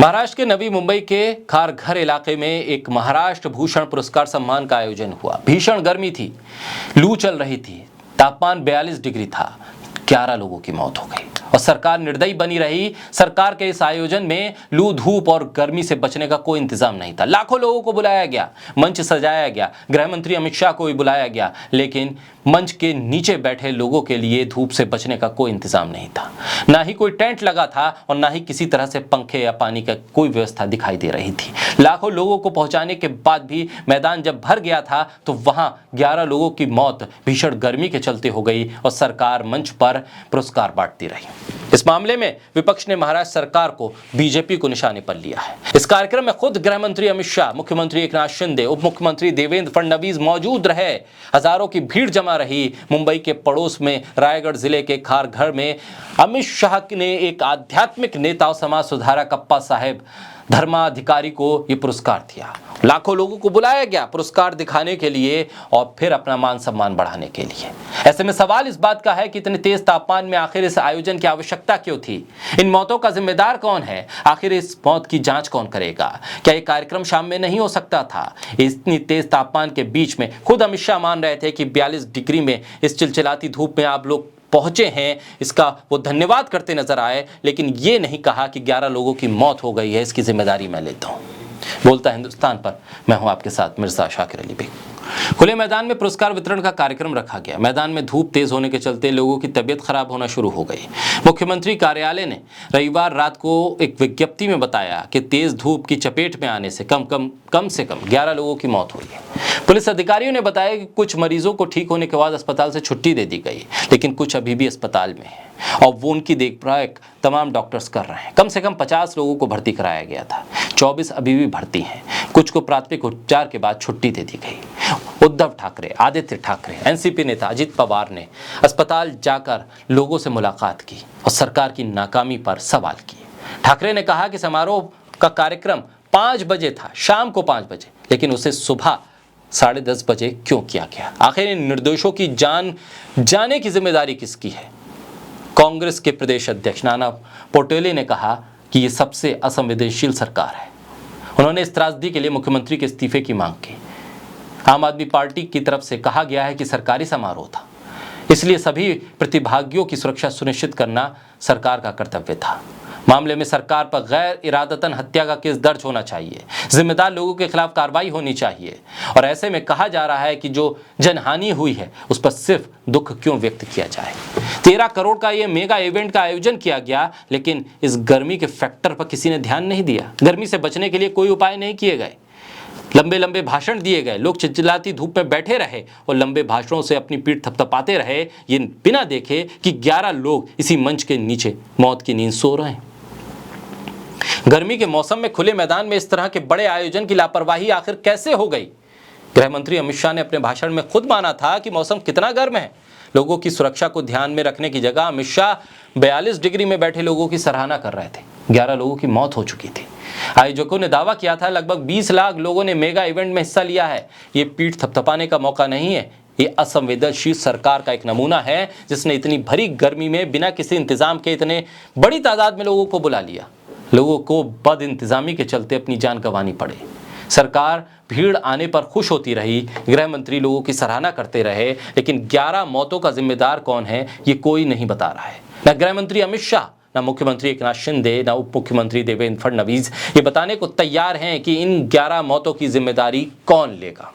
महाराष्ट्र के नवी मुंबई के खारघर इलाके में एक महाराष्ट्र भूषण पुरस्कार सम्मान का आयोजन हुआ। भीषण गर्मी थी, लू चल रही थी, तापमान 42 डिग्री था। 11 लोगों की मौत हो गई और सरकार निर्दयी बनी रही। सरकार के इस आयोजन में लू, धूप और गर्मी से बचने का कोई इंतजाम नहीं था। लाखों लोगों को बुलाया गया, मंच सजाया गया, गृह मंत्री अमित शाह को भी बुलाया गया, लेकिन मंच के नीचे बैठे लोगों के लिए धूप से बचने का कोई इंतजाम नहीं था। ना ही कोई टेंट लगा था और ना ही किसी तरह से पंखे या पानी का कोई व्यवस्था दिखाई दे रही थी। लाखों लोगों को पहुंचाने के बाद भी मैदान जब भर गया था तो वहां 11 लोगों की मौत भीषण गर्मी के चलते हो गई और सरकार मंच पर पुरस्कार बांटती रही। इस मामले में विपक्ष ने महाराष्ट्र सरकार को, बीजेपी को निशाने पर लिया है। इस कार्यक्रम में खुद गृह मंत्री अमित शाह, मुख्यमंत्री एकनाथ शिंदे, उप मुख्यमंत्री देवेंद्र फडणवीस मौजूद रहे। हजारों की भीड़ जमा रही। मुंबई के पड़ोस में रायगढ़ जिले के खारघर में अमित शाह ने एक आध्यात्मिक नेता और समाज सुधारक अप्पा साहेब धर्माधिकारी को यह पुरस्कार दिया। लाखों लोगों को बुलाया गया पुरस्कार दिखाने के लिए और फिर अपना मान सम्मान बढ़ाने के लिए। ऐसे में सवाल इस बात का है कि इतने तेज तापमान में आखिर इस आयोजन की आवश्यकता क्यों थी? इन मौतों का जिम्मेदार कौन है? आखिर इस मौत की जांच कौन करेगा? क्या ये कार्यक्रम शाम में नहीं हो सकता था? इतनी तेज तापमान के बीच में खुद अमित शाह मान रहे थे कि 42 डिग्री में इस चिलचिलाती धूप में आप लोग पहुंचे हैं, इसका वो धन्यवाद करते नजर आए, लेकिन ये नहीं कहा कि 11 लोगों की मौत हो गई है, इसकी जिम्मेदारी मैं लेता हूं। बोलता हिंदुस्तान पर मैं हूं आपके साथ मिर्जा शाकिर अली बेग। खुले मैदान में पुरस्कार वितरण का कार्यक्रम रखा गया। मैदान में धूप तेज होने के चलते लोगों की तबीयत खराब होना शुरू हो गई। मुख्यमंत्री कार्यालय ने रविवार रात को एक विज्ञप्ति में बताया कि तेज धूप की चपेट में आने से कम से कम 11 लोगों की मौत हुई है। पुलिस अधिकारियों ने बताया कि कुछ मरीजों को ठीक होने के बाद अस्पताल से छुट्टी दे दी गई, लेकिन कुछ अभी भी अस्पताल में हैं और वो उनकी देखभाल तमाम डॉक्टर्स कर रहे हैं। कम से कम 50 लोगों को भर्ती कराया गया था, 24 अभी भी भर्ती हैं। कुछ को प्राथमिक उपचार के बाद छुट्टी दे दी गई। उद्धव ठाकरे, आदित्य ठाकरे, एनसीपी नेता अजित पवार ने अस्पताल जाकर लोगों से मुलाकात की और सरकार की नाकामी पर सवाल किए। ठाकरे ने कहा कि समारोह का कार्यक्रम 5 बजे था, शाम को 5 बजे, लेकिन उसे सुबह 10:30 बजे क्यों किया गया? आखिर इन निर्दोषों की जान जाने की जिम्मेदारी किसकी है? कांग्रेस के प्रदेश अध्यक्ष नाना पटोले ने कहा कि ये सबसे असंवेदनशील सरकार है। उन्होंने इस त्रासदी के लिए मुख्यमंत्री के इस्तीफे की मांग की। आम आदमी पार्टी की तरफ से कहा गया है कि सरकारी समारोह था, इसलिए सभी प्रतिभागियों की सुरक्षा सुनिश्चित करना सरकार का कर्तव्य था। मामले में सरकार पर गैर इरादतन हत्या का केस दर्ज होना चाहिए, जिम्मेदार लोगों के खिलाफ कार्रवाई होनी चाहिए। और ऐसे में कहा जा रहा है कि जो जनहानि हुई है उस पर सिर्फ दुख क्यों व्यक्त किया जाए? 13 करोड़ का ये मेगा इवेंट का आयोजन किया गया, लेकिन इस गर्मी के फैक्टर पर किसी ने ध्यान नहीं दिया। गर्मी से बचने के लिए कोई उपाय नहीं किए गए। लंबे लंबे भाषण दिए गए, लोग चिलचिलाती धूप में बैठे रहे और लंबे भाषणों से अपनी पीठ थपथपाते रहे, ये बिना देखे कि 11 लोग इसी मंच के नीचे मौत की नींद सो रहे हैं। गर्मी के मौसम में खुले मैदान में इस तरह के बड़े आयोजन की लापरवाही आखिर कैसे हो गई? गृह मंत्री अमित शाह ने अपने भाषण में खुद माना था कि मौसम कितना गर्म है। लोगों की सुरक्षा को ध्यान में रखने की जगह अमित शाह 42 डिग्री में बैठे लोगों की सराहना कर रहे थे। 11 लोगों की मौत हो चुकी थी। आयोजकों ने दावा किया था लगभग 20 लाख लोगों ने मेगा इवेंट में हिस्सा लिया है। ये पीठ थपथपाने का मौका नहीं है, ये असंवेदनशील सरकार का एक नमूना है जिसने इतनी भरी गर्मी में बिना किसी इंतजाम के इतने बड़ी तादाद में लोगों को बुला लिया। लोगों को बद इंतजामी के चलते अपनी जान गंवानी पड़े। सरकार भीड़ आने पर खुश होती रही, गृह मंत्री लोगों की सराहना करते रहे, लेकिन 11 मौतों का जिम्मेदार कौन है ये कोई नहीं बता रहा है। न गृह मंत्री अमित शाह, न मुख्यमंत्री एकनाथ शिंदे, न उप मुख्यमंत्री देवेंद्र फडणवीस ये बताने को तैयार हैं कि इन 11 मौतों की जिम्मेदारी कौन लेगा।